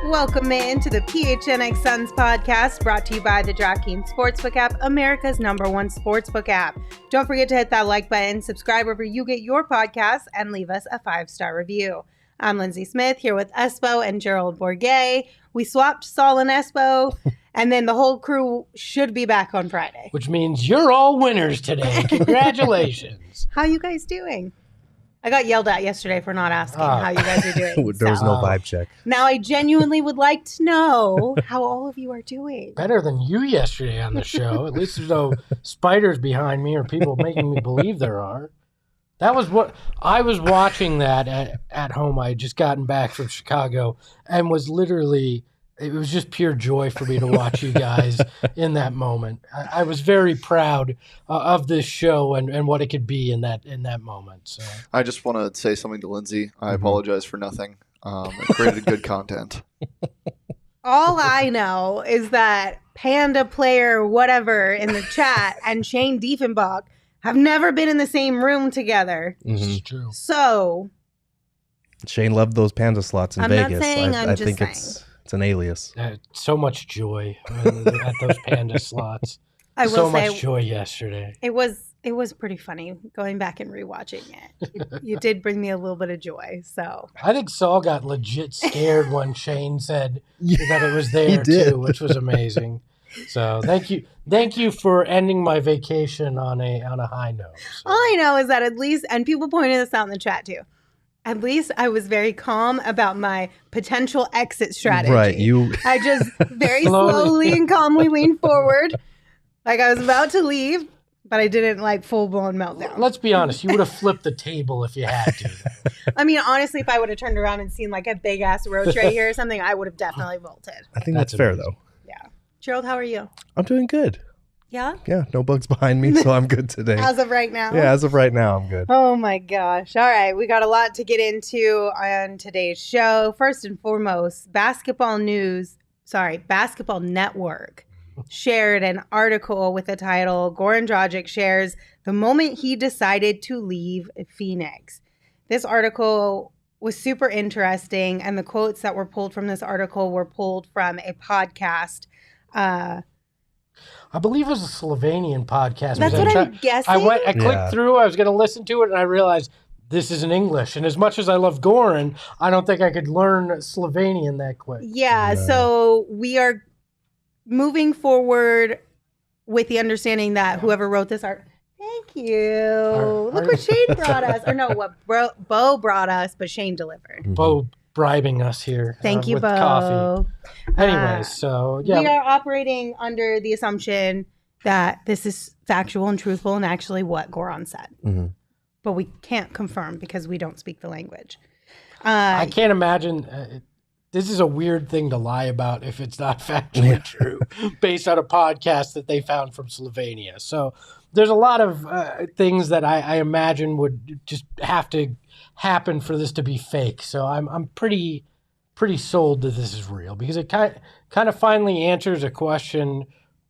Welcome in to the PHNX Suns podcast, brought to you by the DraftKings Sportsbook app, America's #1 sportsbook app. Don't forget to hit that like button, subscribe wherever you get your podcasts, and leave us a 5-star review. I'm Lindsey Smith here with Espo and Gerald Bourguet. We swapped Saul and Espo, and then the whole crew should be back on Friday. Which means you're all winners today. Congratulations. How you guys doing? I got yelled at yesterday for not asking how you guys are doing. There was no vibe check. Now I genuinely would like to know how all of you are doing. Better than you yesterday on the show. At least there's no spiders behind me or people making me believe there are. That was what I was watching that at home. I had just gotten back from Chicago and was literally, it was just pure joy for me to watch you guys in that moment. I was very proud of this show and what it could be in that moment. So I just want to say something to Lindsey. I apologize for nothing. It created good content. All I know is that Panda Player whatever in the chat and Shane Diefenbach have never been in the same room together. This is true. So Shane loved those panda slots in I'm Vegas. not saying, I just think saying. it's an alias. So much joy at those panda slots. I will so say much joy yesterday. It was pretty funny going back and rewatching it. You did bring me a little bit of joy. So I think Saul got legit scared when Shane said that it was there too, which was amazing. So thank you for ending my vacation on a high note. So. All I know is that at least, and people pointed this out in the chat too, at least I was very calm about my potential exit strategy. Right, I just very slowly and calmly leaned forward, like I was about to leave, but I didn't like full blown meltdown. Let's be honest, you would have flipped the table if you had to. I mean, honestly, if I would have turned around and seen like a big ass roach right here or something, I would have definitely bolted. I think that's fair though. Yeah, Gerald, how are you? I'm doing good. Yeah? Yeah, no bugs behind me, so I'm good today. As of right now? Yeah, as of right now, I'm good. Oh my gosh. All right. We got a lot to get into on today's show. First and foremost, Basketball Network shared an article with the title, Goran Dragic shares the moment he decided to leave Phoenix. This article was super interesting, and the quotes that were pulled from this article were pulled from a podcast. I believe it was a Slovenian podcast. That's what I'm guessing. I clicked through, I was going to listen to it, and I realized this is in English. And as much as I love Goran, I don't think I could learn Slovenian that quick. Yeah, so we are moving forward with the understanding that whoever wrote this art, thank you. Look what Shane brought us. Or no, what Bo brought us, but Shane delivered. Bo bribing us here. Thank you, with Bo. Coffee. Anyways, so yeah. We are operating under the assumption that this is factual and truthful and actually what Goran said. Mm-hmm. But we can't confirm because we don't speak the language. I can't imagine. This is a weird thing to lie about if it's not factually true, based on a podcast that they found from Slovenia. So there's a lot of things that I imagine would just have to happen for this to be fake. So I'm pretty sold that this is real because it kind of finally answers a question: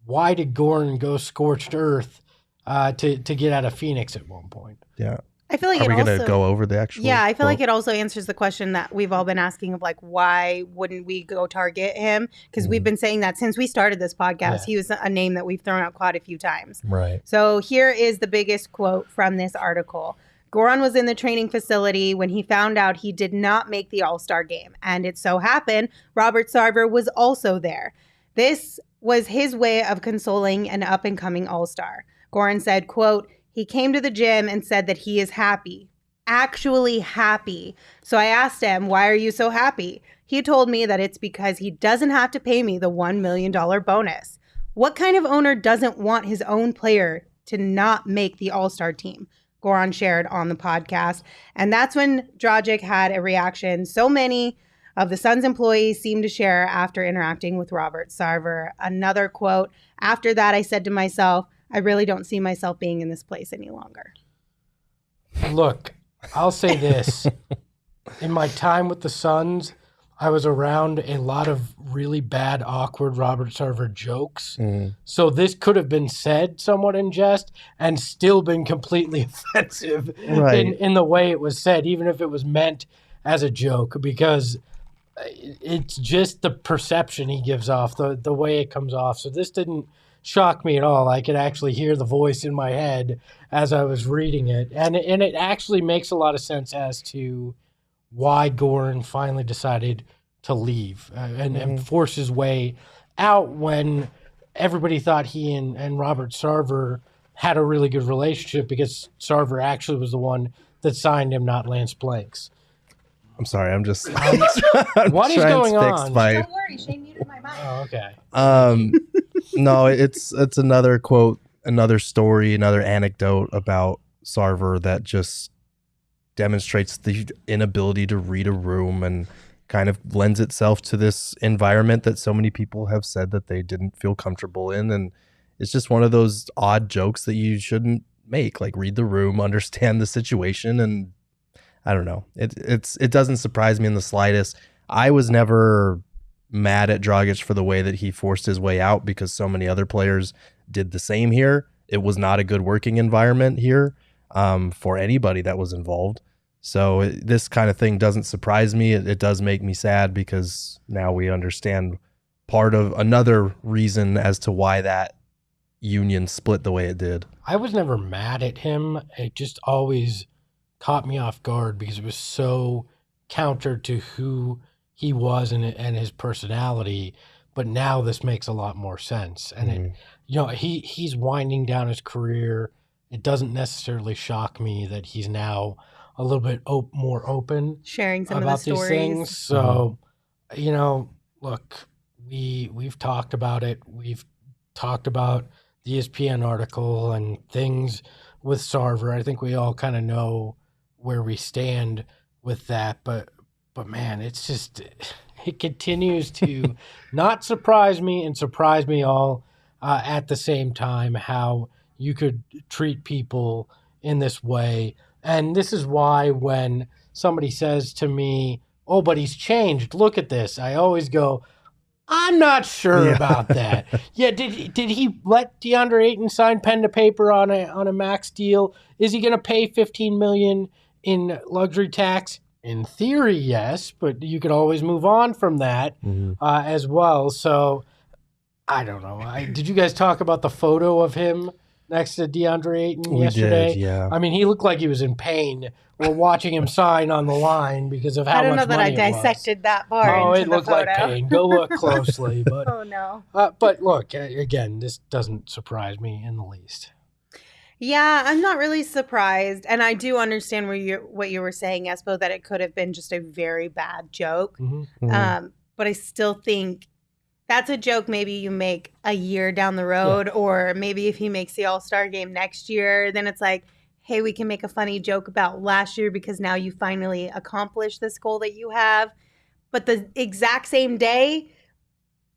why did Goran go scorched earth to get out of Phoenix at one point? Yeah. I feel like Are we going to go over the actual? Yeah, I feel like it also answers the question that we've all been asking of like, why wouldn't we go target him? Because we've been saying that since we started this podcast. Yeah. He was a name that we've thrown out quite a few times. Right. So here is the biggest quote from this article. Goran was in the training facility when he found out he did not make the All-Star game. And it so happened Robert Sarver was also there. This was his way of consoling an up-and-coming All-Star. Goran said, quote, "He came to the gym and said that he is happy, actually happy. So I asked him, why are you so happy? He told me that it's because he doesn't have to pay me the $1 million bonus. What kind of owner doesn't want his own player to not make the All-Star team?" Goran shared on the podcast. And that's when Dragic had a reaction so many of the Suns employees seemed to share after interacting with Robert Sarver. Another quote, "After that, I said to myself, I really don't see myself being in this place any longer." Look, I'll say this. In my time with the Suns, I was around a lot of really bad, awkward Robert Sarver jokes. So this could have been said somewhat in jest and still been completely offensive in the way it was said, even if it was meant as a joke, because it's just the perception he gives off, the way it comes off. So this didn't shock me at all. I could actually hear the voice in my head as I was reading it. And it actually makes a lot of sense as to why Goran finally decided to leave and force his way out when everybody thought he and Robert Sarver had a really good relationship, because Sarver actually was the one that signed him, not Lance Blanks. I'm sorry. I'm just. What is going on? Don't worry, Shane muted my mic. Oh, okay. No, it's another quote, another story, another anecdote about Sarver that just demonstrates the inability to read a room and kind of lends itself to this environment that so many people have said that they didn't feel comfortable in. And it's just one of those odd jokes that you shouldn't make. Like, read the room, understand the situation, and I don't know. It doesn't surprise me in the slightest. I was never mad at Dragic for the way that he forced his way out, because so many other players did the same here. It was not a good working environment here for anybody that was involved. So this kind of thing doesn't surprise me. It does make me sad, because now we understand part of another reason as to why that union split the way it did. I was never mad at him. It just always caught me off guard, because it was so counter to who he was and his personality. But now this makes a lot more sense. And he's winding down his career. It doesn't necessarily shock me that he's now a little bit more open, sharing some about of the these stories. things. So, look, we've talked about it. We've talked about the ESPN article and things with Sarver. I think we all kind of know where we stand with that, but man, it's just, it continues to not surprise me and surprise me all at the same time, how you could treat people in this way. And this is why when somebody says to me, "Oh, but he's changed, look at this," I always go, I'm not sure about that. Yeah, did he let DeAndre Ayton sign pen to paper on a max deal? Is he going to pay $15 million in luxury tax? In theory, yes, but you could always move on from that as well. So I don't know. Did you guys talk about the photo of him next to DeAndre Ayton yesterday? Did, yeah. I mean, he looked like he was in pain. We're watching him sign on the line because of how much money it was. I don't know that I dissected that far into the photo. Oh, it looked like pain. Go look closely. But oh, no. But look, again, this doesn't surprise me in the least. Yeah, I'm not really surprised. And I do understand what you were saying, Espo, that it could have been just a very bad joke. But I still think that's a joke maybe you make a year down the road, or maybe if he makes the All-Star game next year, then it's like, hey, we can make a funny joke about last year because now you finally accomplished this goal that you have. But the exact same day,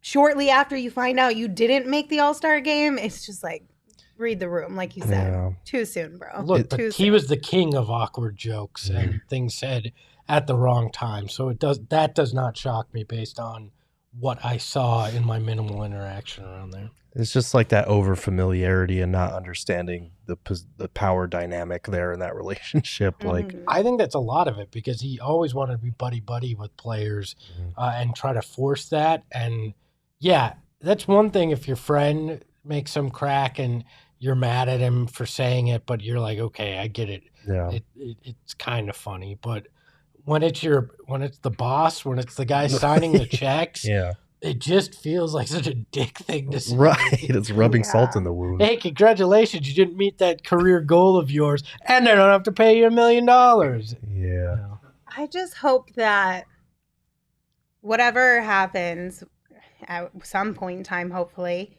shortly after you find out you didn't make the All-Star game, it's just like, read the room, like you said. Yeah. Too soon, bro. Look, but he was the king of awkward jokes and things said at the wrong time. So that does not shock me based on what I saw in my minimal interaction around there. It's just like that over familiarity and not understanding the power dynamic there in that relationship. Like, I think that's a lot of it, because he always wanted to be buddy with players and try to force that. And yeah, that's one thing if your friend makes some crack and you're mad at him for saying it, but you're like, okay, I get it. Yeah, it's kind of funny. But when it's the boss, when it's the guy signing the checks, it just feels like such a dick thing to say. Right, it's rubbing salt in the wound. Hey, congratulations, you didn't meet that career goal of yours, and they don't have to pay you $1 million. Yeah. I just hope that whatever happens at some point in time, hopefully,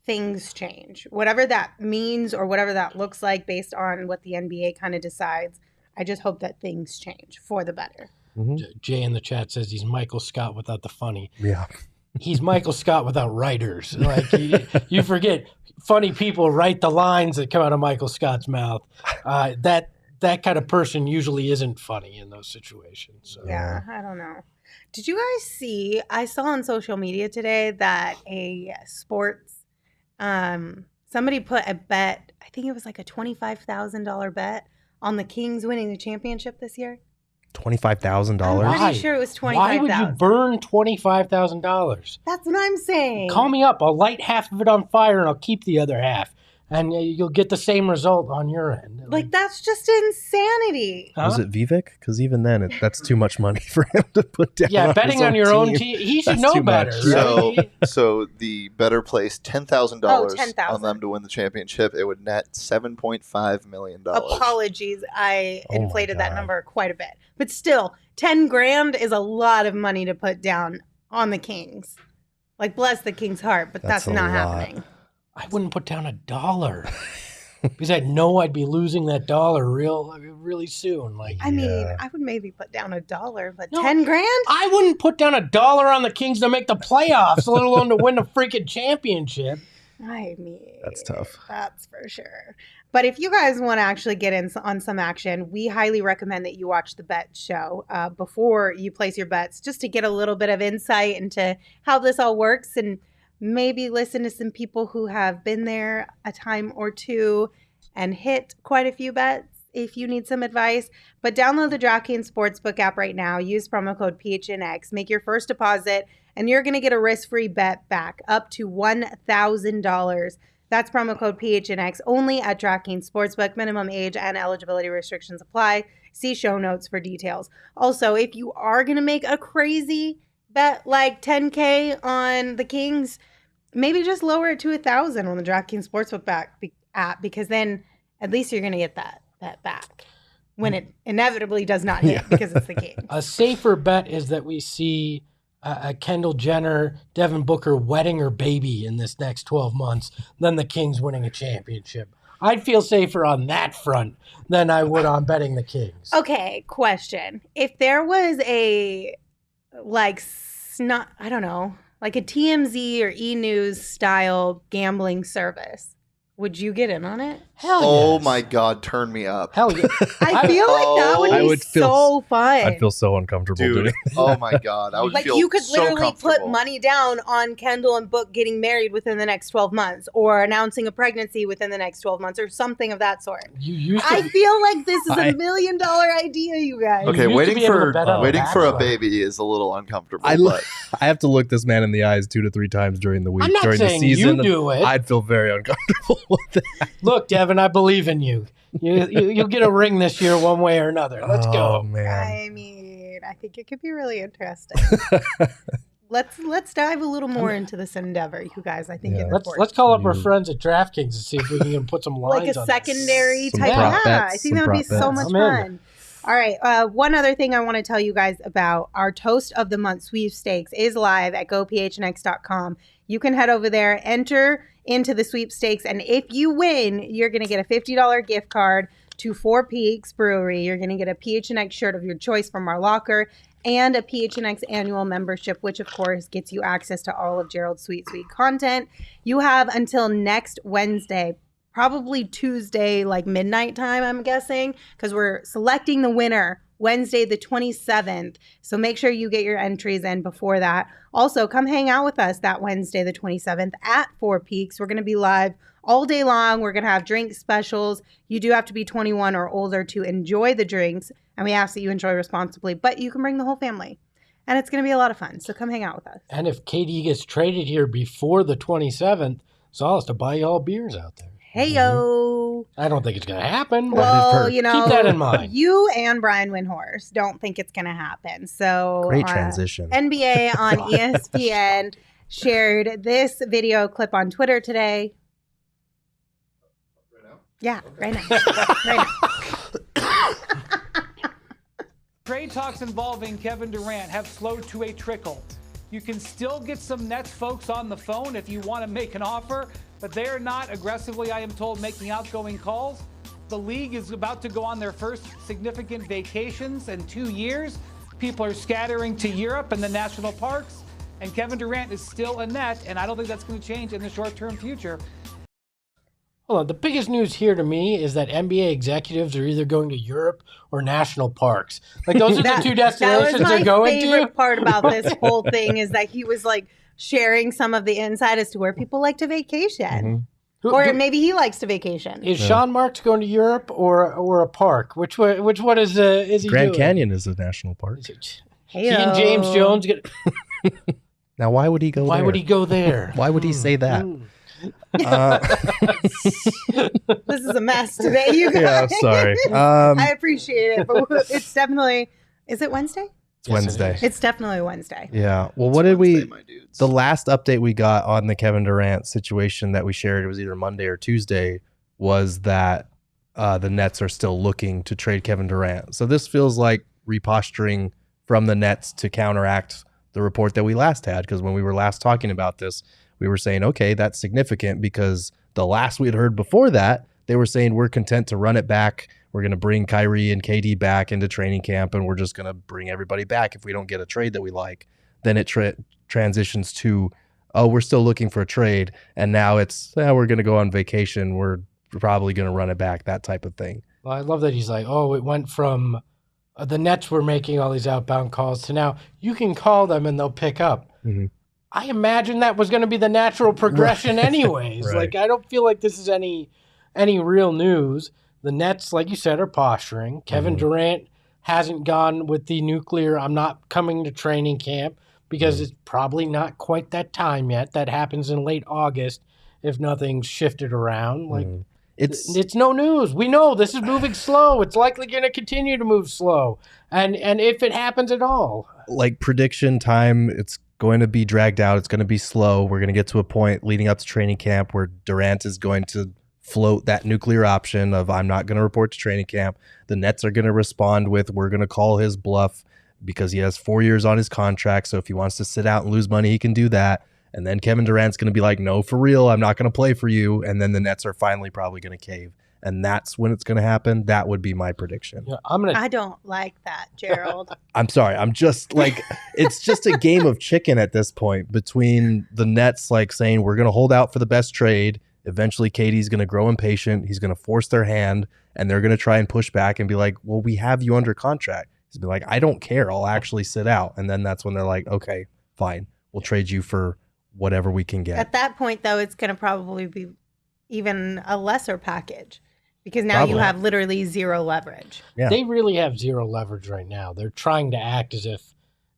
things change. Whatever that means or whatever that looks like based on what the NBA kind of decides, I just hope that things change for the better. Jay in the chat says he's Michael Scott without the funny. Yeah. He's Michael Scott without writers. Like you forget, funny people write the lines that come out of Michael Scott's mouth. That kind of person usually isn't funny in those situations. So. Yeah, I don't know. Did you guys see, I saw on social media today that a sports, somebody put a bet, I think it was like a $25,000 bet on the Kings winning the championship this year. $25,000. I'm Why? pretty sure it was Why would you $25,000. burn $25,000? That's what I'm saying. Call me up. I'll light half of it on fire and I'll keep the other half. And you'll get the same result on your end. Like, that's just insanity. Huh? Was it Vivek? Because even then, that's too much money for him to put down. Yeah, betting on your own team. team. He should That's know too better. much. Right? So the better place $10,000 $10,000 on them to win the championship. It would net $7.5 million. Apologies, I Oh my inflated that God. number quite a bit, but still, 10 grand is a lot of money to put down on the Kings. Like, bless the King's heart, but That's that's a not lot. happening. I wouldn't put down $1 because I'd know I'd be losing that dollar really soon. Like, I mean, Yeah. I would maybe put down $1, but No. 10 grand? I wouldn't put down $1 on the Kings to make the playoffs, let alone to win the freaking championship. I mean, That's tough. That's for sure. But if you guys want to actually get in on some action, we highly recommend that you watch the bet show before you place your bets, just to get a little bit of insight into how this all works, and maybe listen to some people who have been there a time or two and hit quite a few bets if you need some advice. But download the DraftKings Sportsbook app right now. Use promo code PHNX. Make your first deposit, and you're going to get a risk-free bet back up to $1,000. That's promo code PHNX only at DraftKings Sportsbook. Minimum age and eligibility restrictions apply. See show notes for details. Also, if you are going to make a crazy bet like $10K on the Kings, maybe just lower it to $1,000 on the DraftKings Sportsbook app, because then at least you're going to get that back when it inevitably does not hit because it's the Kings. A safer bet is that we see a Kendall Jenner, Devin Booker wedding her baby in this next 12 months than the Kings winning a championship. I'd feel safer on that front than I would on betting the Kings. Okay, question. If there was a, like, I don't know, like a TMZ or E-News style gambling service, would you get in on it? Hell Oh yes. my God, turn me up. Hell yeah. I feel like that would I be would feel- so fun. I'd feel so uncomfortable doing Dude, it. oh my God. I would like, feel you could so literally put comfortable. money down on Kendall and Book getting married within the next 12 months, or announcing a pregnancy within the next 12 months, or something of that sort. You used I to, feel like this is I- $1 million idea, you guys. Okay, used to waiting be able to for bet on waiting for a Bachelor. baby is a little uncomfortable. I but I have to look this man in the eyes 2 to 3 times during the week. I'm not during saying the season. you do it. I'd feel very uncomfortable with that. Look, Devin, I believe in you. You'll get a ring this year one way or another. Let's Oh, go. man. I mean, I think it could be really interesting. Let's dive a little more into this endeavor, you guys. I think Yeah. it's Let's important. call up our friends at DraftKings and see if we can put some lines Like a on this. secondary Some type. prop Yeah, bets, I some think that would be prop so bets. much I'm in. fun. All right. One other thing I want to tell you guys about our Toast of the Month sweepstakes is live at gophnx.com. You can head over there, enter into the sweepstakes, and if you win, you're going to get a $50 gift card to Four Peaks Brewery. You're going to get a PHNX shirt of your choice from our locker, and a PHNX annual membership, which of course gets you access to all of Gerald's sweet content. You have until next Wednesday, probably Tuesday, like midnight time, I'm guessing, because we're selecting the winner Wednesday the 27th. So make sure you get your entries in before that. Also, come hang out with us that Wednesday the 27th at Four Peaks. We're going to be live all day long. We're going to have drink specials. You do have to be 21 or older to enjoy the drinks, and we ask that you enjoy responsibly, but you can bring the whole family, and it's going to be a lot of fun. So come hang out with us. And if KD gets traded here before the 27th, Saul has to buy you all beers out there. Hey, yo. I don't think it's going to happen. but Well, you know, keep that in mind. You and Brian Windhorst don't think it's going to happen. So Great transition. NBA on ESPN shared this video clip on Twitter today. Yeah, right now. Right now. Trade talks involving Kevin Durant have slowed to a trickle. You can still get some Nets folks on the phone if you want to make an offer, but they are not aggressively, I am told, making outgoing calls. The league is about to go on their first significant vacations in 2 years. People are scattering to Europe and the national parks, and Kevin Durant is still a Net, and I don't think that's going to change in the short-term future. Hold on. The biggest news here to me is that NBA executives are either going to Europe or national parks. Like, those are the two destinations That was they're my going favorite to. part about this whole thing is that he was like sharing some of the insight as to where people like to vacation. Or maybe he likes to vacation. Is Sean Marks going to Europe or a park? Which one is he Grand doing? Canyon is a national park. He and James Jones get. Now, why would he go there? Why would he go there? Why would he say that? This is a mess today, you guys. Yeah, sorry. I appreciate it, but it's definitely. Is it Wednesday? It's Wednesday. It's definitely Wednesday. Yeah. Well, what did the last update we got on the Kevin Durant situation that we shared, it was either Monday or Tuesday, was that the Nets are still looking to trade Kevin Durant. So this feels like reposturing from the Nets to counteract the report that we last had, because when we were last talking about this, we were saying, okay, that's significant, because the last we had heard before that, they were saying we're content to run it back. We're going to bring Kyrie and KD back into training camp, and we're just going to bring everybody back if we don't get a trade that we like. Then it transitions to, oh, we're still looking for a trade, and now it's, we're going to go on vacation. We're probably going to run it back, that type of thing. Well, I love that he's like, oh, it went from the Nets were making all these outbound calls to now you can call them and they'll pick up. Mm-hmm. I imagine that was going to be the natural progression anyways. Right. Like, I don't feel like this is any real news. The Nets, like you said, are posturing. Kevin Durant hasn't gone with the nuclear, I'm not coming to training camp, because it's probably not quite that time yet. That happens in late August if nothing's shifted around. Like, it's no news. We know this is moving slow. It's likely going to continue to move slow. And if it happens at all. Like prediction time, it's going to be dragged out. It's going to be slow. We're going to get to a point leading up to training camp where Durant is going to float that nuclear option of, I'm not going to report to training camp. The Nets are going to respond with, we're going to call his bluff because he has 4 years on his contract. So if he wants to sit out and lose money, he can do that. And then Kevin Durant's going to be like, no, for real, I'm not going to play for you. And then the Nets are finally probably going to cave. And that's when it's going to happen. That would be my prediction. Yeah, I don't like that, Gerald. I'm sorry. I'm just like, it's just a game of chicken at this point between the Nets like saying, we're going to hold out for the best trade. Eventually, KD's going to grow impatient. He's going to force their hand, and they're going to try and push back and be like, well, we have you under contract. He's be like, I don't care. I'll actually sit out. And then that's when they're like, okay, fine. We'll trade you for whatever we can get. At that point, though, it's going to probably be even a lesser package, because now you have literally zero leverage. Yeah. They really have zero leverage right now. They're trying to act as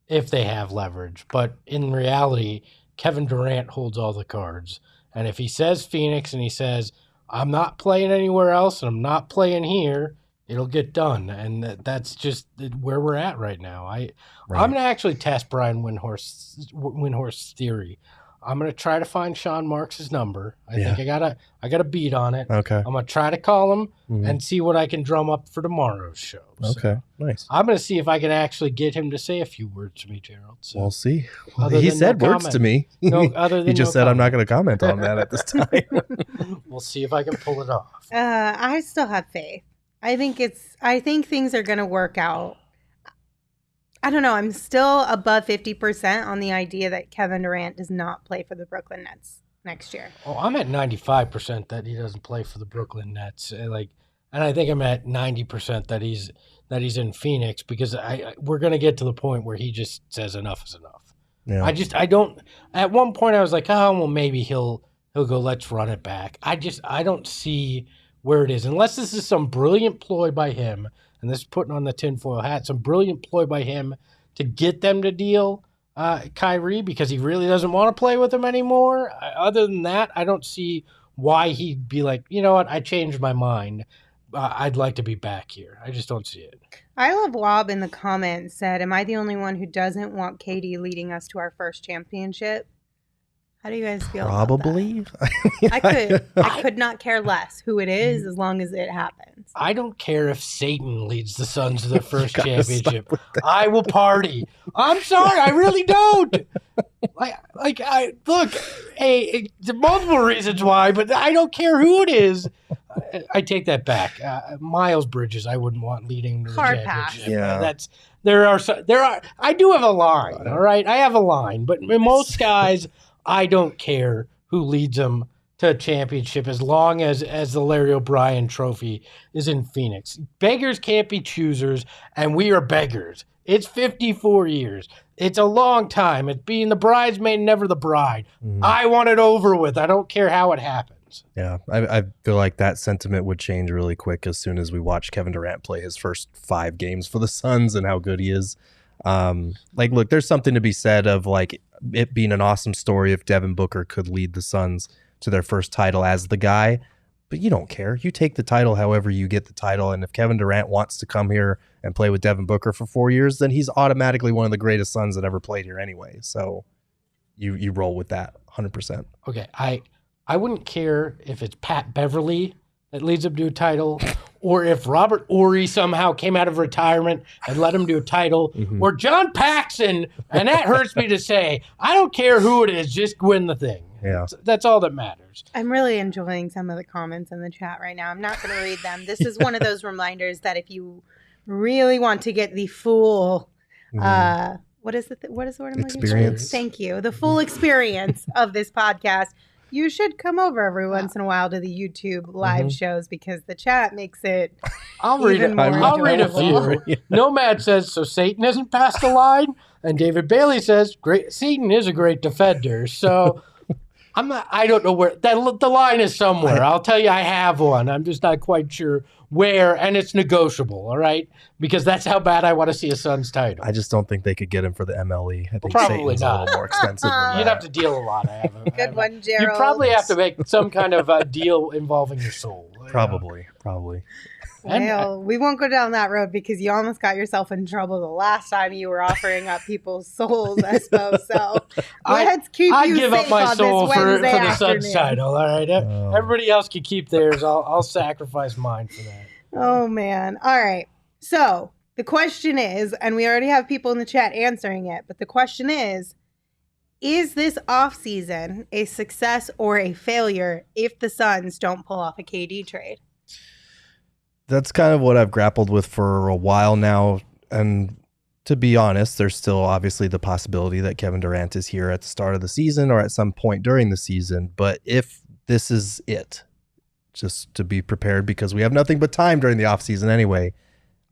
if they have leverage. But in reality, Kevin Durant holds all the cards. And if he says Phoenix and he says, I'm not playing anywhere else and I'm not playing here, it'll get done. And that's just where we're at right now. I'm going to actually test Brian Windhorst's theory. I'm going to try to find Sean Marks' number. I think I got a beat on it. Okay. I'm going to try to call him and see what I can drum up for tomorrow's show. Okay, nice. I'm going to see if I can actually get him to say a few words to me, Gerald. So, we'll see. He said words to me. He just said, I'm not going to comment on that at this time. We'll see if I can pull it off. I still have faith. I think things are going to work out. I don't know. I'm still above 50% on the idea that Kevin Durant does not play for the Brooklyn Nets next year. Oh, I'm at 95% that he doesn't play for the Brooklyn Nets. And I think I'm at 90% that he's in Phoenix, because we're going to get to the point where he just says enough is enough. Yeah. I don't. At one point I was like, oh, well, maybe he'll go, let's run it back. I don't see where it is, unless this is some brilliant ploy by him. And this is putting on the tinfoil hat, some brilliant ploy by him to get them to deal Kyrie, because he really doesn't want to play with him anymore. Other than that, I don't see why he'd be like, you know what, I changed my mind. I'd like to be back here. I just don't see it. I Love Wob in the comments said, am I the only one who doesn't want KD leading us to our first championship? How do you guys feel Probably. about that? I could not care less who it is as long as it happens. I don't care if Satan leads the Suns to their first championship. I will party. I'm sorry, I really don't. Look, hey, there are multiple reasons why, but I don't care who it is. I take that back. Miles Bridges, I wouldn't want leading to the championship. Yeah. There are. I do have a line. All right, I have a line, but most guys, I don't care who leads them to a championship as long as the Larry O'Brien trophy is in Phoenix. Beggars can't be choosers, and we are beggars. It's 54 years. It's a long time. It's being the bridesmaid, never the bride. I want it over with. I don't care how it happens. Suns. Yeah, I feel like that sentiment would change really quick as soon as we watch Kevin Durant play his first 5 games for the Suns and how good he is. Look, there's something to be said of like it being an awesome story if Devin Booker could lead the Suns to their first title as the guy, but you don't care. You take the title however you get the title, and if Kevin Durant wants to come here and play with Devin Booker for 4 years, then he's automatically one of the greatest Suns that ever played here anyway. So you roll with that 100%. Okay, I wouldn't care if it's Pat Beverly that leads him to a title, or if Robert Horry somehow came out of retirement and led him to a title, or John Paxson, and that hurts me to say. I don't care who it is, just win the thing. Yeah. That's all that matters. I'm really enjoying some of the comments in the chat right now. I'm not going to read them. This is one of those reminders that if you really want to get the full, what is the word I'm looking for? Experience. Thank you. The full experience of this podcast, you should come over every once in a while to the YouTube live shows because the chat makes it I'll read a few. Nomad says, so Satan hasn't passed the line? And David Bailey says, Satan is a great defender. So I don't know where the line is somewhere. I'll tell you I have one. I'm just not quite sure where, and it's negotiable, all right? Because that's how bad I want to see a Suns title. I just don't think they could get him for the MLE. I think Probably Satan's not. a little more expensive than You'd that. have to deal a lot. Good one, Gerald. You probably have to make some kind of deal involving your soul. Probably. Well, we won't go down that road because you almost got yourself in trouble the last time you were offering up people's souls, Espo. So let's keep I you give safe up my on soul this for Wednesday the Suns afternoon. title, all right? Everybody else can keep theirs. I'll sacrifice mine for that. Oh, man. All right. So the question is, and we already have people in the chat answering it, but the question is this offseason a success or a failure if the Suns don't pull off a KD trade? That's kind of what I've grappled with for a while now. And to be honest, there's still obviously the possibility that Kevin Durant is here at the start of the season or at some point during the season. But if this is it, just to be prepared because we have nothing but time during the offseason anyway,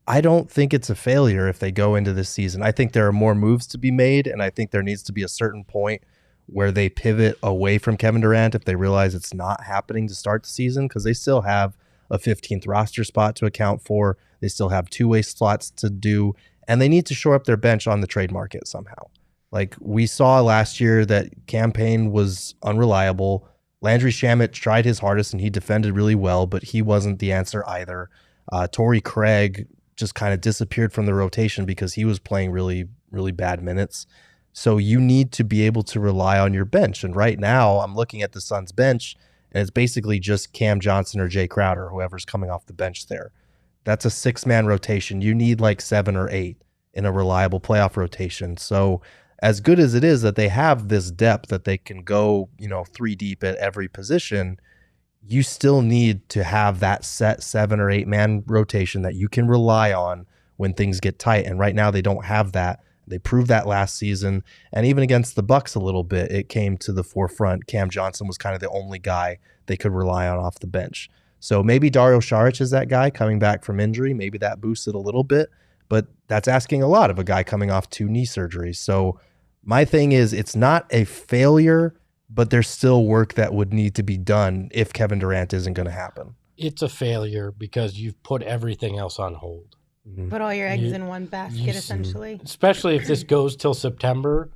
I don't think it's a failure if they go into this season. I think there are more moves to be made, and I think there needs to be a certain point where they pivot away from Kevin Durant if they realize it's not happening to start the season, because they still have a 15th roster spot to account for. They still have two-way slots to do, and they need to shore up their bench on the trade market somehow. Like we saw last year that campaign was unreliable. Landry Shamet tried his hardest and he defended really well, but he wasn't the answer either. Torrey Craig just kind of disappeared from the rotation because he was playing really, really bad minutes. So you need to be able to rely on your bench. And right now I'm looking at the Suns bench and it's basically just Cam Johnson or Jay Crowder, whoever's coming off the bench there. That's a 6-man rotation. You need like 7 or 8 in a reliable playoff rotation. So as good as it is that they have this depth that they can go, 3 deep at every position, you still need to have that set 7 or 8-man rotation that you can rely on when things get tight. And right now they don't have that. They proved that last season, and even against the Bucks a little bit, it came to the forefront. Cam Johnson was kind of the only guy they could rely on off the bench. So maybe Dario Saric is that guy coming back from injury. Maybe that boosts it a little bit, but that's asking a lot of a guy coming off 2 knee surgeries. So my thing is, it's not a failure, but there's still work that would need to be done if Kevin Durant isn't going to happen. It's a failure because you've put everything else on hold. Put all your eggs in one basket, essentially. Especially if this goes till September,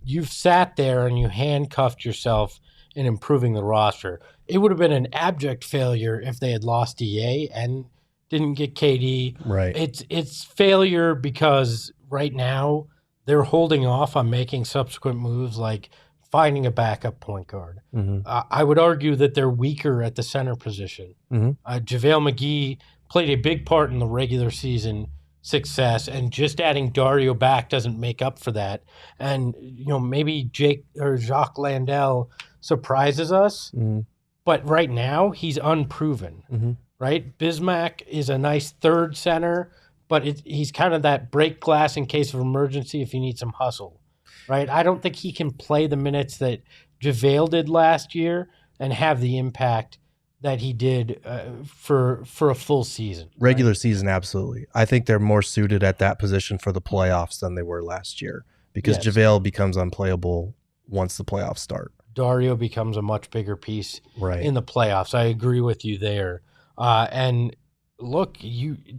you've sat there and you handcuffed yourself in improving the roster. It would have been an abject failure if they had lost EA and didn't get KD. Right. It's failure because right now they're holding off on making subsequent moves like finding a backup point guard. I would argue that they're weaker at the center position. JaVale McGee played a big part in the regular season success, and just adding Dario back doesn't make up for that. And maybe Jacques Landale surprises us, but right now he's unproven. Right? Bismack is a nice third center, but he's kind of that break glass in case of emergency if you need some hustle. Right? I don't think he can play the minutes that JaVale did last year and have the impact that he did for a full season. Regular season, absolutely. I think they're more suited at that position for the playoffs than they were last year because JaVale becomes unplayable once the playoffs start. Dario becomes a much bigger piece Right. in the playoffs. I agree with you there. And look,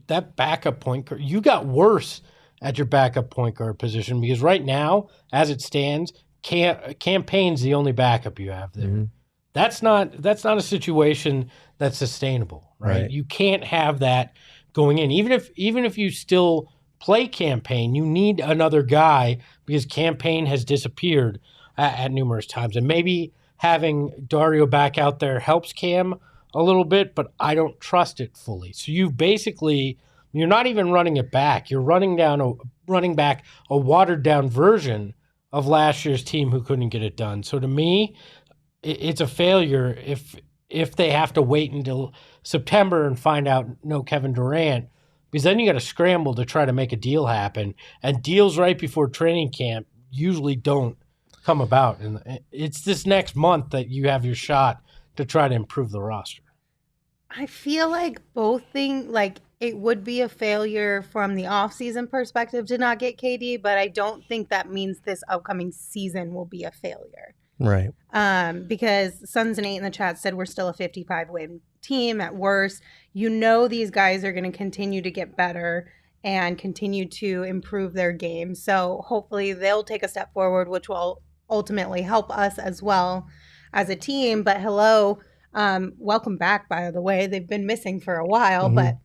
that backup point guard, you got worse at your backup point guard position because right now, as it stands, Campaign's the only backup you have there. Mm-hmm. That's not a situation that's sustainable, right? You can't have that going in. Even if you still play Campaign, you need another guy because Campaign has disappeared at numerous times. And maybe having Dario back out there helps Cam a little bit, but I don't trust it fully. So you're not even running it back. You're running back a watered down version of last year's team who couldn't get it done. So to me, it's a failure if they have to wait until September and find out no Kevin Durant, because then you got to scramble to try to make a deal happen. And deals right before training camp usually don't come about. And it's this next month that you have your shot to try to improve the roster. I feel like both things, like it would be a failure from the offseason perspective to not get KD, but I don't think that means this upcoming season will be a failure. Right. Because Sons and 8 in the chat said we're still a 55-win team at worst. You know these guys are going to continue to get better and continue to improve their game. So hopefully they'll take a step forward, which will ultimately help us as well as a team. But hello, welcome back, by the way. They've been missing for a while, but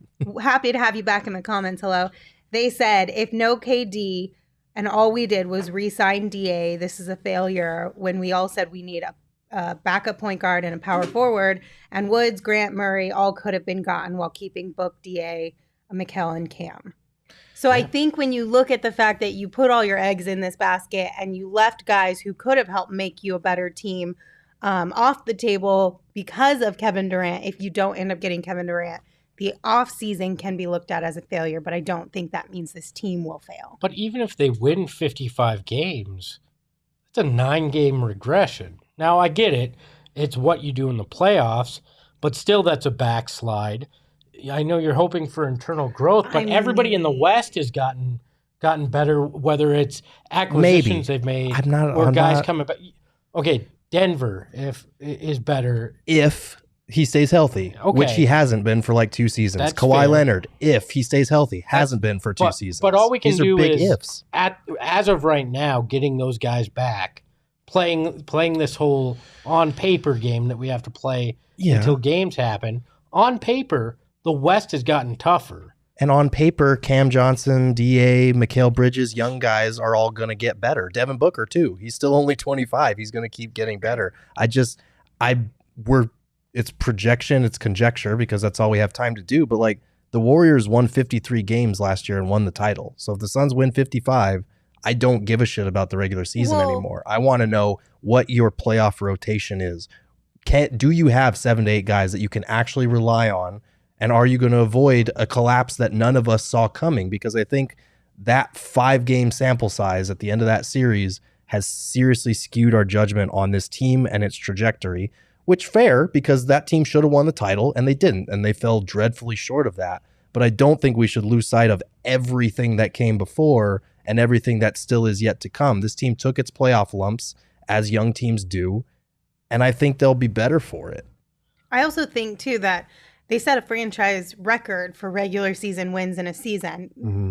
happy to have you back in the comments. Hello. They said, if no KD and all we did was re-sign DA, this is a failure, when we all said we need a backup point guard and a power forward, and Woods, Grant, Murray all could have been gotten while keeping Book, DA, Mikal, and Cam. So I think when you look at the fact that you put all your eggs in this basket and you left guys who could have helped make you a better team off the table because of Kevin Durant, if you don't end up getting Kevin Durant, the offseason can be looked at as a failure, but I don't think that means this team will fail. But even if they win 55 games, it's a 9-game regression. Now, I get it. It's what you do in the playoffs, but still that's a backslide. I know you're hoping for internal growth, but everybody in the West has gotten better, whether it's acquisitions they've made guys coming back. Okay, Denver is better. If he stays healthy, which he hasn't been for like 2 seasons. That's Kawhi fair. Leonard, if he stays healthy, hasn't been for 2 seasons. But all we can do big is, ifs. as of right now, getting those guys back, playing this whole on-paper game that we have to play until games happen. On paper, the West has gotten tougher. And on paper, Cam Johnson, DA, Mikal Bridges, young guys are all going to get better. Devin Booker, too. He's still only 25. He's going to keep getting better. It's projection, it's conjecture, because that's all we have time to do. But like, the Warriors won 53 games last year and won the title. So if the Suns win 55, I don't give a shit about the regular season anymore. I want to know what your playoff rotation is. Do you have 7 to 8 guys that you can actually rely on? And are you going to avoid a collapse that none of us saw coming? Because I think that 5-game sample size at the end of that series has seriously skewed our judgment on this team and its trajectory, which fair, because that team should have won the title and they didn't, and they fell dreadfully short of that. But I don't think we should lose sight of everything that came before and everything that still is yet to come. This team took its playoff lumps, as young teams do, and I think they'll be better for it. I also think, too, that they set a franchise record for regular season wins in a season. Mm-hmm.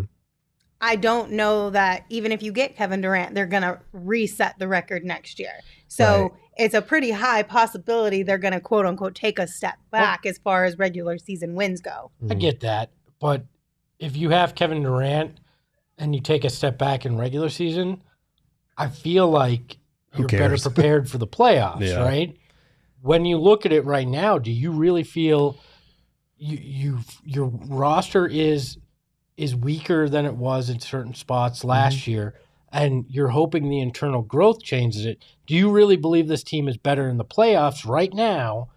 I don't know that even if you get Kevin Durant, they're going to reset the record next year. So it's a pretty high possibility they're going to, quote unquote, take a step back as far as regular season wins go. I get that. But if you have Kevin Durant and you take a step back in regular season, I feel like you're better prepared for the playoffs, right? When you look at it right now, do you really feel your roster is weaker than it was in certain spots last year, and you're hoping the internal growth changes it? Do you really believe this team is better in the playoffs right now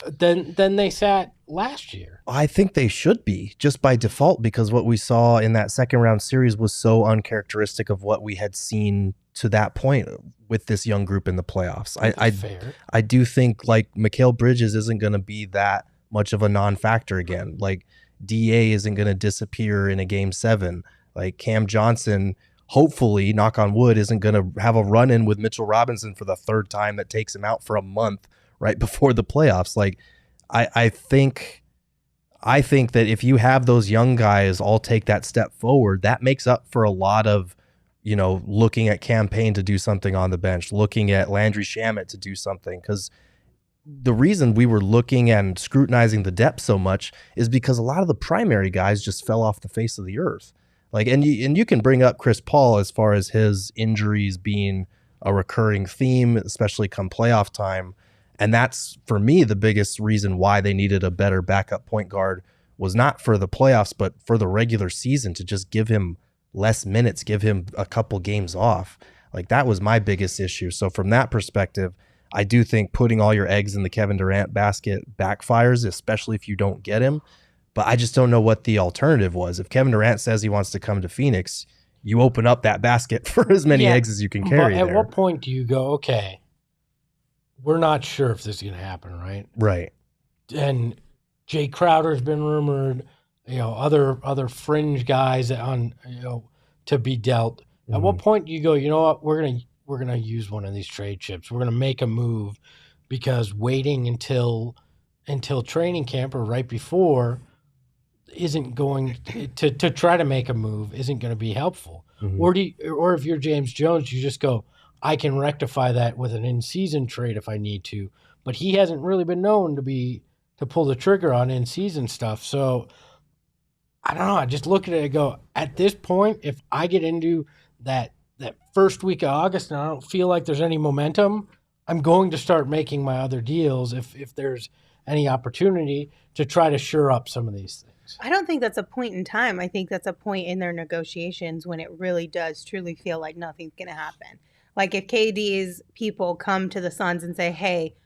than they sat last year? I think they should be, just by default, because what we saw in that second round series was so uncharacteristic of what we had seen to that point with this young group in the playoffs. I do think like Mikal Bridges isn't going to be that much of a non-factor again. Like DA isn't going to disappear in a game 7. Like Cam Johnson hopefully, knock on wood, isn't going to have a run-in with Mitchell Robinson for the third time that takes him out for a month right before the playoffs. Like, I think that if you have those young guys all take that step forward, that makes up for a lot of, looking at Campaign to do something on the bench, looking at Landry Shamet to do something. Because the reason we were looking and scrutinizing the depth so much is because a lot of the primary guys just fell off the face of the earth. Like, and you can bring up Chris Paul as far as his injuries being a recurring theme, especially come playoff time. And that's, for me, the biggest reason why they needed a better backup point guard was not for the playoffs, but for the regular season, to just give him less minutes, give him a couple games off. Like, that was my biggest issue. So from that perspective, I do think putting all your eggs in the Kevin Durant basket backfires, especially if you don't get him. But I just don't know what the alternative was. If Kevin Durant says he wants to come to Phoenix, you open up that basket for as many eggs as you can carry. But at what point do you go, okay, we're not sure if this is going to happen, right? Right. And Jay Crowder's been rumored, other fringe guys on, to be dealt. Mm-hmm. At what point do you go, you know what, we're gonna use one of these trade chips. We're gonna make a move, because waiting until training camp or right before isn't going to try to make a move isn't going to be helpful. Mm-hmm. Or if you're James Jones, you just go, I can rectify that with an in-season trade if I need to. But he hasn't really been known to pull the trigger on in-season stuff. So I don't know. I just look at it and go, at this point, if I get into that first week of August and I don't feel like there's any momentum, I'm going to start making my other deals if there's any opportunity to try to shore up some of these things. I don't think that's a point in time. I think that's a point in their negotiations when it really does truly feel like nothing's going to happen. Like, if KD's people come to the Suns and say, hey,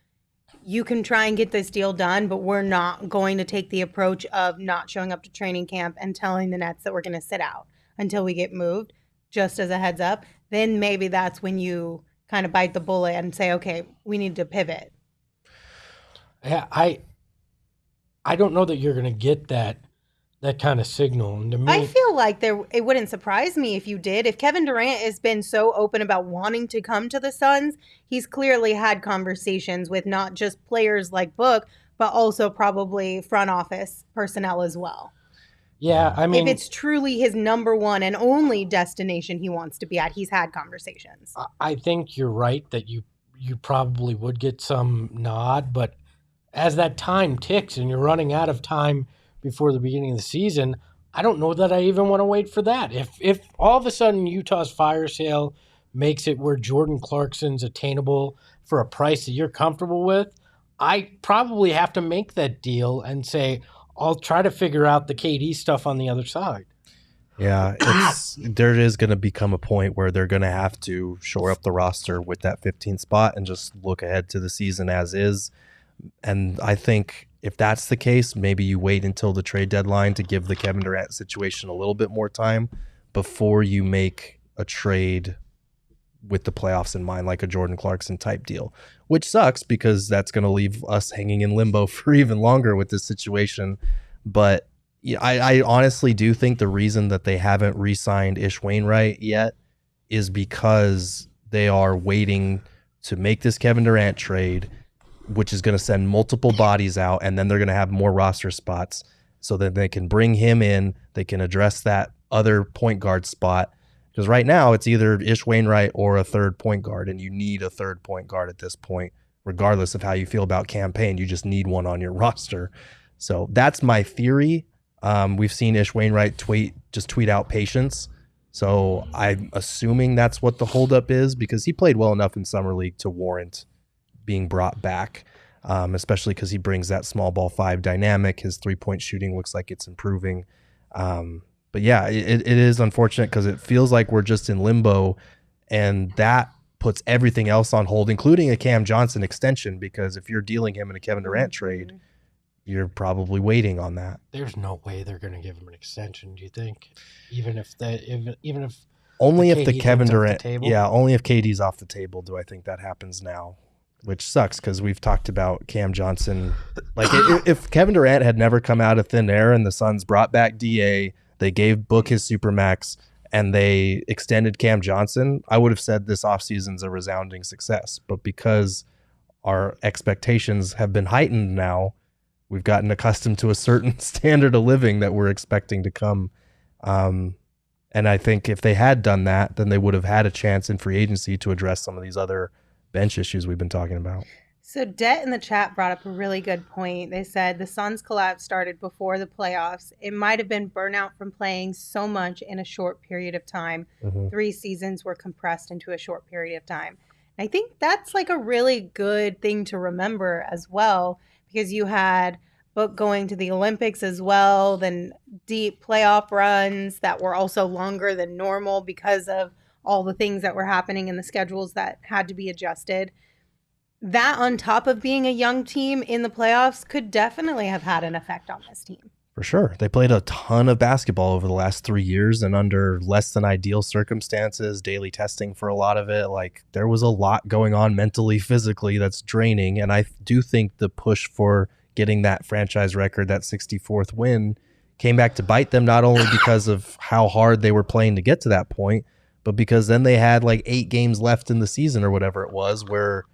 you can try and get this deal done, but we're not going to take the approach of not showing up to training camp and telling the Nets that we're going to sit out until we get moved, just as a heads up, then maybe that's when you kind of bite the bullet and say, okay, we need to pivot. Yeah, I don't know that you're going to get that kind of signal. And to me, I feel like it wouldn't surprise me if you did. If Kevin Durant has been so open about wanting to come to the Suns, he's clearly had conversations with not just players like Book, but also probably front office personnel as well. Yeah, I mean, if it's truly his number one and only destination he wants to be at, he's had conversations. I think you're right that you probably would get some nod, but as that time ticks and you're running out of time before the beginning of the season, I don't know that I even want to wait for that. If all of a sudden Utah's fire sale makes it where Jordan Clarkson's attainable for a price that you're comfortable with, I probably have to make that deal and say, I'll try to figure out the KD stuff on the other side. Yeah, there is going to become a point where they're going to have to shore up the roster with that 15th spot and just look ahead to the season as is. And I think if that's the case, maybe you wait until the trade deadline to give the Kevin Durant situation a little bit more time before you make a trade with the playoffs in mind, like a Jordan Clarkson type deal, which sucks because that's going to leave us hanging in limbo for even longer with this situation. But yeah, I honestly do think the reason that they haven't re-signed Ish Wainwright yet is because they are waiting to make this Kevin Durant trade, which is going to send multiple bodies out, and then they're going to have more roster spots so that they can bring him in. They can address that other point guard spot. Because right now it's either Ish Wainwright or a third point guard, and you need a third point guard at this point, regardless of how you feel about Campaign. You just need one on your roster. So that's my theory. We've seen Ish Wainwright tweet out patience. So I'm assuming that's what the holdup is, because he played well enough in Summer League to warrant being brought back, especially because he brings that small ball 5 dynamic. His 3-point shooting looks like it's improving. But yeah, it is unfortunate because it feels like we're just in limbo, and that puts everything else on hold, including a Cam Johnson extension, because if you're dealing him in a Kevin Durant trade, you're probably waiting on that. There's no way they're going to give him an extension, do you think? Even if only if the Kevin Durant, only if KD's off the table do I think that happens now, which sucks because we've talked about Cam Johnson. Like if Kevin Durant had never come out of thin air and the Suns brought back DA, they gave Book his supermax, and they extended Cam Johnson, I would have said this offseason's a resounding success. But because our expectations have been heightened now, we've gotten accustomed to a certain standard of living that we're expecting to come. And I think if they had done that, then they would have had a chance in free agency to address some of these other bench issues we've been talking about. So Det in the chat brought up a really good point. They said the Suns' collapse started before the playoffs. It might have been burnout from playing so much in a short period of time. 3 seasons were compressed into a short period of time. And I think that's like a really good thing to remember as well, because you had Book going to the Olympics as well, then deep playoff runs that were also longer than normal because of all the things that were happening in the schedules that had to be adjusted. That on top of being a young team in the playoffs could definitely have had an effect on this team. For sure. They played a ton of basketball over the last 3 years and under less than ideal circumstances, daily testing for a lot of it. Like, there was a lot going on mentally, physically that's draining. And I do think the push for getting that franchise record, that 64th win, came back to bite them, not only because of how hard they were playing to get to that point, but because then they had like 8 games left in the season or whatever it was, where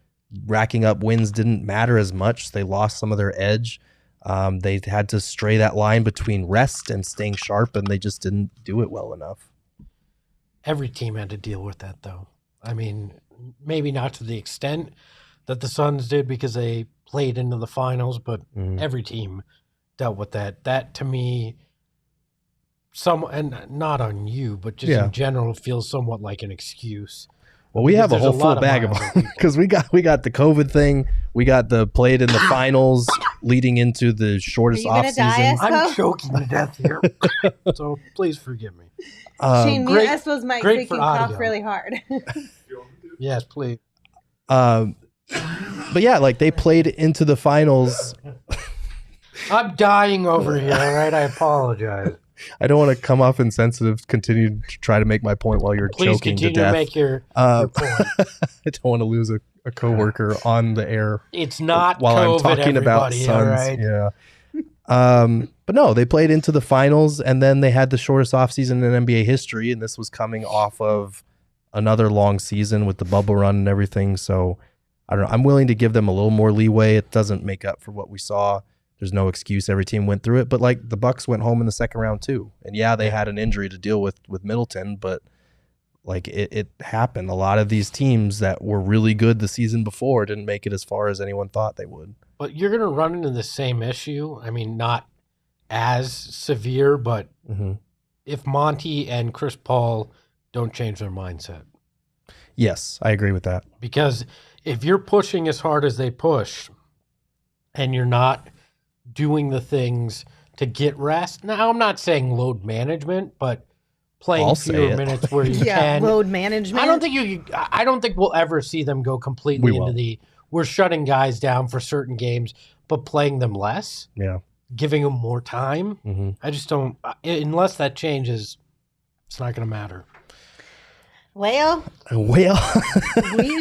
racking up wins didn't matter as much. They lost some of their edge. They had to stray that line between rest and staying sharp, and they just didn't do it well enough. Every team had to deal with that, though. I mean, maybe not to the extent that the Suns did because they played into the finals, but every team dealt with that. That, to me, and not on you, but just in general, feels somewhat like an excuse. Well, we have a whole full bag of because we got the COVID thing, we got the played in the finals leading into the shortest offseason. I'm choking to death here, so please forgive me. Shane, me and Espo's mic so you can cough really hard. Yes, please. But yeah, like they played into the finals. I'm dying over here, all right? I apologize. I don't want to come off insensitive, continue to try to make my point while you're Please choking to continue death. To make your point. I don't want to lose a coworker on the air. It's not while COVID, I'm talking about Suns. Right? Yeah. But no, they played into the finals, and then they had the shortest offseason in NBA history, and this was coming off of another long season with the bubble run and everything. So I don't know. I'm willing to give them a little more leeway. It doesn't make up for what we saw. There's no excuse. Every team went through it. But like the Bucks went home in the second round too. And yeah, they had an injury to deal with Middleton, but like it happened. A lot of these teams that were really good the season before didn't make it as far as anyone thought they would. But you're going to run into the same issue. I mean, not as severe, but if Monty and Chris Paul don't change their mindset. Yes, I agree with that. Because if you're pushing as hard as they push and you're not doing the things to get rest. Now, I'm not saying load management, but playing fewer minutes where you can. Load management. I don't think we'll ever see them go completely into we're shutting guys down for certain games, but playing them less. Yeah. Giving them more time. I just don't, unless that changes, it's not going to matter. Well, we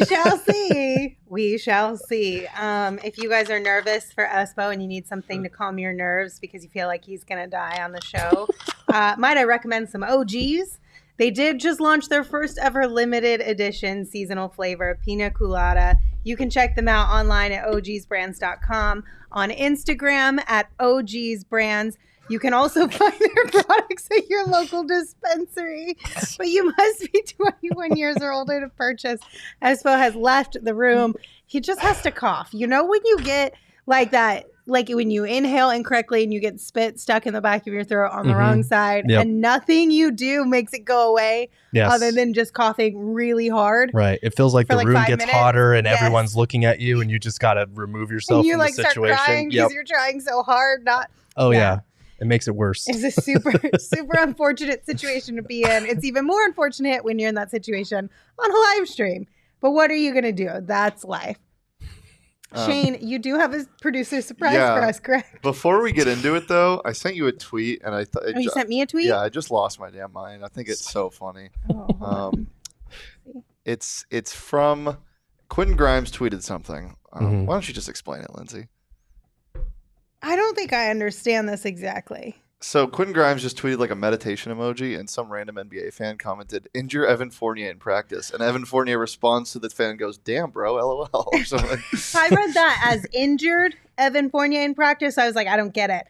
shall see. We shall see. If you guys are nervous for Espo and you need something to calm your nerves because you feel like he's going to die on the show, might I recommend some OGs? They did just launch their first ever limited edition seasonal flavor, Pina Colada. You can check them out online at ogsbrands.com, on Instagram at ogsbrands. You can also find their products at your local dispensary, but you must be 21 years or older to purchase. Espo has left the room. He just has to cough. You know when you get like that, like when you inhale incorrectly and you get spit stuck in the back of your throat on the wrong side, and nothing you do makes it go away other than just coughing really hard. Right. It feels like the room gets minutes. hotter and everyone's looking at you and you just got to remove yourself from the situation. And you start crying because you're trying so hard not. Oh, yeah. It makes it worse. It's a super unfortunate situation to be in. It's even more unfortunate when you're in that situation on a live stream. But what are you going to do? That's life. Shane, you do have a producer surprise for us, correct? Before we get into it, though, I sent you a tweet, and I thought you sent me a tweet? Yeah, I just lost my damn mind. I think it's so funny. It's from Quentin Grimes tweeted something. Why don't you just explain it, Lindsey? I don't think I understand this exactly. So Quentin Grimes just tweeted like a meditation emoji, and some random NBA fan commented, "Injure Evan Fournier in practice." And Evan Fournier responds to the fan, goes, "Damn, bro, LOL," or something. I read that as injured Evan Fournier in practice. I was like, I don't get it.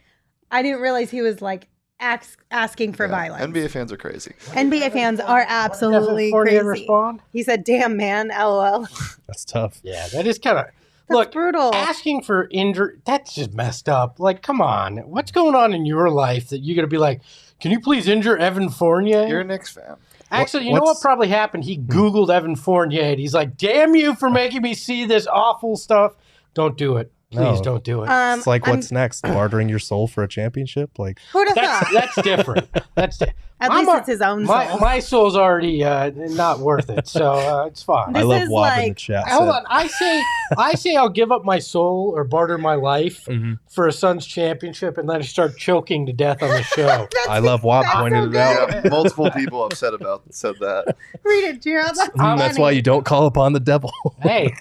I didn't realize he was like asking for violence. NBA fans are crazy. NBA fans are absolutely Fournier crazy. respond? He said, "Damn, man, LOL." That's tough. Yeah, that is kind of. That's Look, brutal. asking for injury, that's just messed up. Like, come on. What's going on in your life that you're going to be like, can you please injure Evan Fournier? You're a Knicks fan. Actually, you know what probably happened? He Googled Evan Fournier, and he's like, damn you for making me see this awful stuff. Don't do it. Please don't do it. It's like, what's next? Bartering your soul for a championship? Like, Who'd have thought? That's different. That's At least it's his own soul. My soul's already not worth it, so it's fine. I love is Wob in the like- chat. Hold on. I say I'll give up my soul or barter my life for a Suns championship, and then I start choking to death on the show. I love Wob pointed it out. Yeah, multiple people have said that. Read it, Gerald. That's why you don't call upon the devil. Hey,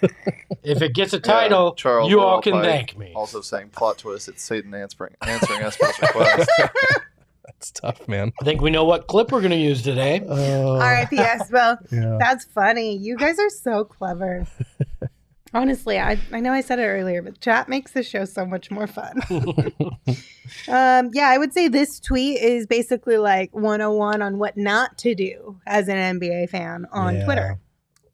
if it gets a title, Charles you all can Pike thank me. Also saying plot twist, it's Satan answering Espo's request. That's tough, man. I think we know what clip we're going to use today. R.I.P. Espo. Yeah. That's funny. You guys are so clever. Honestly, I know I said it earlier, but chat makes the show so much more fun. I would say this tweet is basically like 101 on what not to do as an NBA fan on Twitter.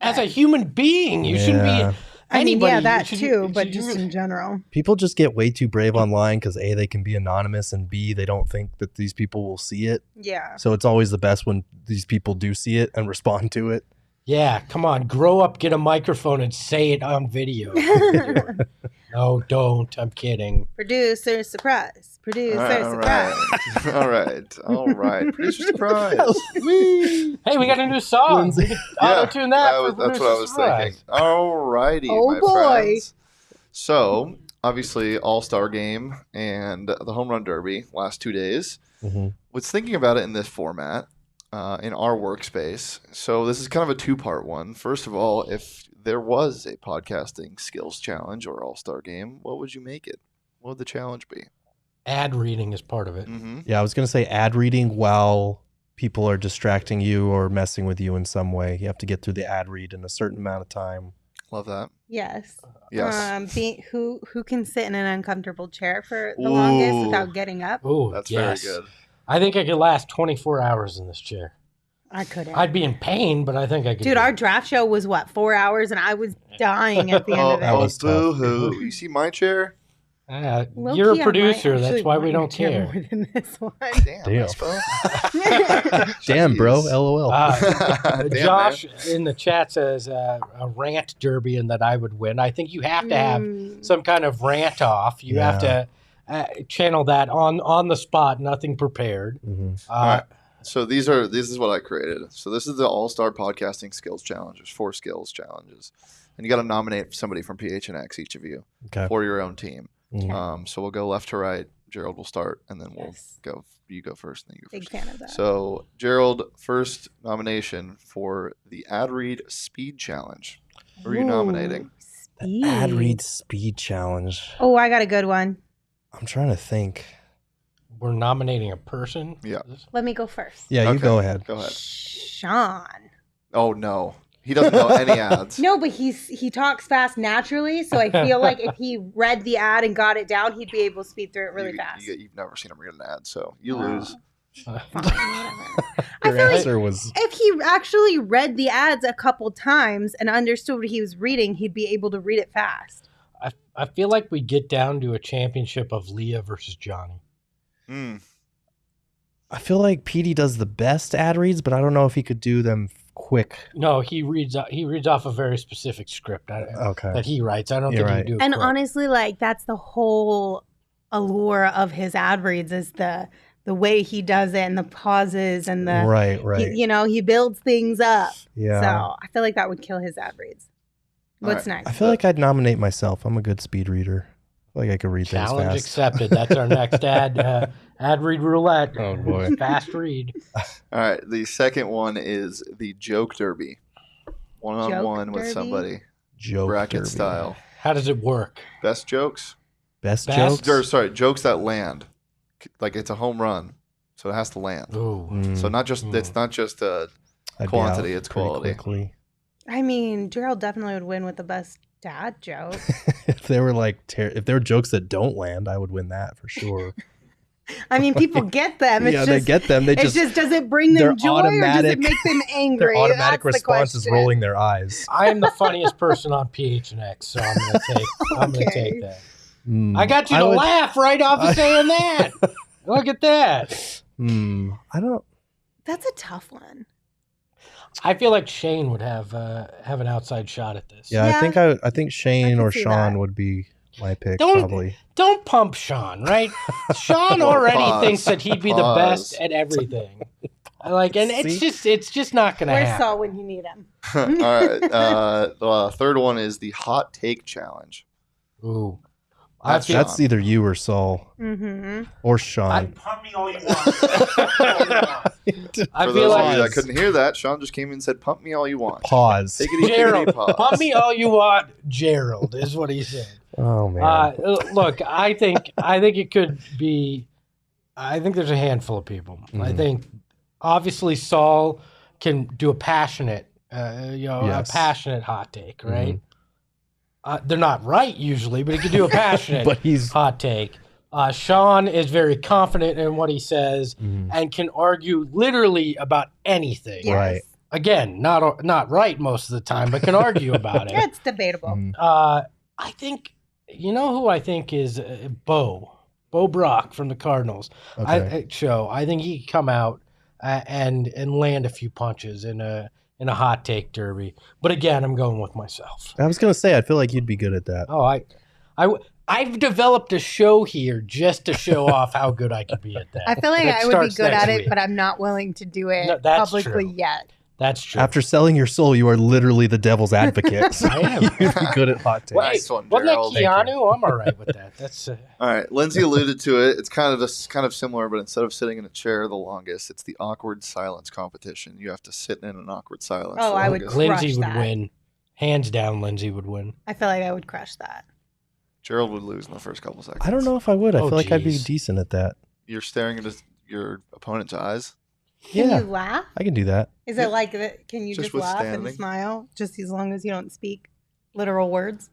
As a human being, you shouldn't be anybody. I mean, that you should- too, you but should- just in general. People just get way too brave online because A, they can be anonymous, and B, they don't think that these people will see it. Yeah. So it's always the best when these people do see it and respond to it. Yeah, come on, grow up, get a microphone, and say it on video. No, don't. I'm kidding. Producer surprise. Producer All surprise. right. All right. Producer surprise. Hey, we got a new song. Lindsey. We can auto-tune that. for That's what I producer was surprise. thinking. All righty, Oh, my boy. friends. So, obviously, All-Star Game and the Home Run Derby last 2 days. Mm-hmm. Was thinking about it in this format in our workspace. So this is kind of a two-part one. First of all, if there was a podcasting skills challenge or All-Star Game, what would you make it? What would the challenge be? Ad reading is part of it. Mm-hmm. Yeah, I was going to say ad reading while people are distracting you or messing with you in some way. You have to get through the ad read in a certain amount of time. Love that. Yes. Yes. Who can sit in an uncomfortable chair for the longest Ooh. without getting up? Ooh, That's yes. very good. I think I could last 24 hours in this chair. I couldn't. I'd be in pain, but I think I could. Dude, do our it. draft show was what, 4 hours, and I was dying at the end of it. that was tough. boo-hoo. You see my chair? Low-key, You're I a might producer. actually That's why we want don't your care. more than this one. Damn. Damn. Espo. Damn, bro. Jeez. LOL. Damn, Josh in the chat says a rant derby and that I would win. I think you have to have some kind of rant off. You have to channel that on the spot, nothing prepared. Mm-hmm. All right. So this is what I created. So this is the All-Star Podcasting Skills Challenge. There's 4 skills challenges. And you got to nominate somebody from PHNX, each of you, Okay. for your own team. Mhm. So we'll go left to right. Gerald will start, and then we'll go. You go first, and then you go Big first. fan of that. So Gerald, first nomination for the Ad Read Speed Challenge. Who are you nominating? Speed. Ad read speed challenge. Oh, I got a good one. I'm trying to think. We're nominating a person. Yeah. Let me go first. Yeah, you Okay. go ahead. Go ahead. Sean. Oh no, he doesn't know any ads. No, but he talks fast naturally, so I feel like if he read the ad and got it down, he'd be able to speed through it really fast. You've never seen him read an ad, so you lose. Fine, whatever. I Your feel like answer was if he actually read the ads a couple times and understood what he was reading, he'd be able to read it fast. I feel like we get down to a championship of Leah versus Johnny. I feel like Petey does the best ad reads, but I don't know if he could do them quick. No, he reads off a very specific script Okay. that he writes. I don't You're think he right. can do it And quick. honestly, like that's the whole allure of his ad reads is the way he does it and the pauses and the Right. he builds things up. Yeah. So I feel like that would kill his ad reads. What's All right. next? I feel like I'd nominate myself. I'm a good speed reader. I feel like I could read Challenge things fast. accepted. That's our next ad read roulette. Oh, boy. Fast read. All right. The second one is the Joke Derby. One-on-one Joke with derby? somebody. Joke Bracket derby. style. How does it work? Best jokes? Best Best- jokes? Jokes that land. Like it's a home run, so it has to land. Ooh. So it's not just a quantity, it's quality. Quickly. I mean, Gerald definitely would win with the best dad joke. If they were if there were jokes that don't land, I would win that for sure. I mean, people get them. It's they get them. They just does it bring them joy or does it make them angry? Their automatic That's response is rolling their eyes. I am the funniest person on PHNX, so I'm gonna take that. I got you to laugh right off of saying that. Look at that. I don't. That's a tough one. I feel like Shane would have an outside shot at this. Yeah, I think Shane or Sean would be my pick. Probably. Don't pump Sean, right? Sean already thinks that he'd be the best at everything. It's just not gonna happen. Where's Saul when you need him? All right. The third one is the hot take challenge. Ooh. That's either you or Saul. Or Sean. Pump me all you want. For those of you that couldn't hear that, Sean just came in and said, "Pump me all you want." Pause. Take it easy, Gerald, pause. pump me all you want, Gerald, is what he said. Oh man. Look, I think it could be. I think there's a handful of people. I think obviously Saul can do a passionate, a passionate hot take, right? They're not right usually, but he can do a passionate hot take. Sean is very confident in what he says and can argue literally about anything. Yes. Right. Again, not right most of the time, but can argue about it. Yeah, it's debatable. I think, who I think is Bo Brock from the Cardinals. Okay. I think he could come out and land a few punches in a hot take derby. But again, I'm going with myself. I was gonna say I feel like you'd be good at that. Oh, I've developed a show here just to show off how good I could be at that. I feel like That I would be starts good next at it, week. but I'm not willing to do it that's publicly true. yet. That's true. After selling your soul, you are literally the devil's advocate. I am. You'd be good at hot takes. Nice one, Wasn't that Gerald. Keanu? I'm all right with that. That's All right, Lindsey alluded to it. It's kind of similar, but instead of sitting in a chair the longest, it's the awkward silence competition. You have to sit in an awkward silence. Oh, the I would longest. Lindsey would that. win. Hands down, Lindsey would win. I feel like I would crush that. Gerald would lose in the first couple seconds. I don't know if I would. I Oh, feel like I'd be geez. decent at that. You're staring into your opponent's eyes. Can Yeah. you laugh? I can do that. Is it like that? Can you Just just laugh and withstanding. smile just as long as you don't speak literal words?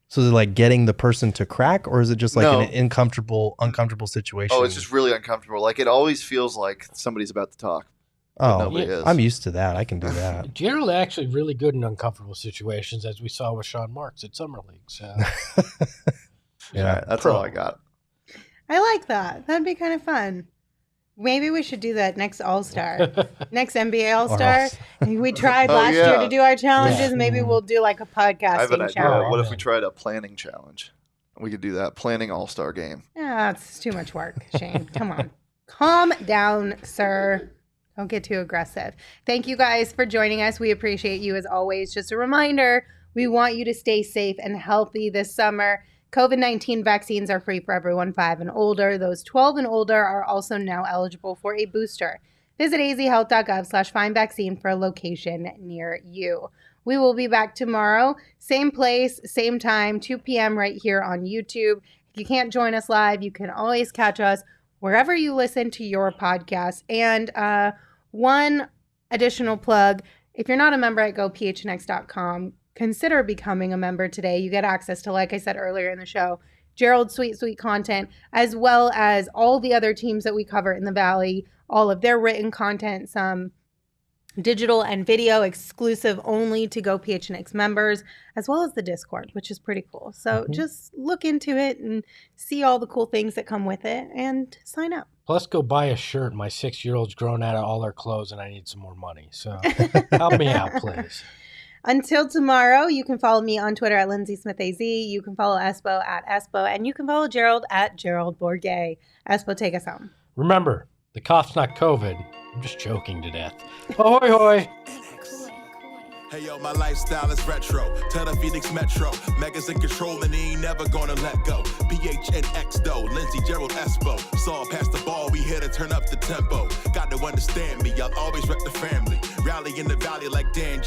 So is it like getting the person to crack, or is it just like No. an uncomfortable situation? Oh, it's just really uncomfortable. Like it always feels like somebody's about to talk. Oh, Nobody is. I'm used to that. I can do that. Gerald actually really good in uncomfortable situations, as we saw with Sean Marks at Summer League. So All right, that's all I got. I like that. That'd be kind of fun. Maybe we should do that next All-Star. Next NBA All-Star. We tried last year to do our challenges. Yeah. Maybe we'll do like a I have an podcasting idea. challenge. What if we tried a planning challenge? We could do that. Planning All-Star game. Yeah, it's too much work, Shane. Come on. Calm down, sir. Don't get too aggressive. Thank you guys for joining us. We appreciate you as always. Just a reminder, we want you to stay safe and healthy this summer. COVID-19 vaccines are free for everyone 5 and older. Those 12 and older are also now eligible for a booster. Visit azhealth.gov/findvaccine for a location near you. We will be back tomorrow. Same place, same time, 2 p.m. right here on YouTube. If you can't join us live, you can always catch us wherever you listen to your podcast. And one additional plug, if you're not a member at gophnx.com, consider becoming a member today. You get access to, like I said earlier in the show, Gerald's sweet content, as well as all the other teams that we cover in the Valley, all of their written content, some digital and video exclusive only to Go PHNX members, as well as the Discord, which is pretty cool. So just look into it and see all the cool things that come with it and sign up. plus go buy a shirt. My 6-year-old's grown out of all her clothes, and I need some more money. So help me out, please. Until tomorrow, you can follow me on Twitter at LindseySmithAZ. You can follow Espo at Espo, and you can follow Gerald at Gerald Bourguet. Espo, take us home. Remember, the cough's not COVID. I'm just choking to death. Ahoy, hoy. Hey yo, my lifestyle is retro. Tell the Phoenix Metro. Megas in control and he ain't never gonna let go. PHNX though, Lindsey, Gerald, Espo. Saw past the ball, we here to turn up the tempo. Got to understand me, I'll always rep the family. Rally in the valley like Dan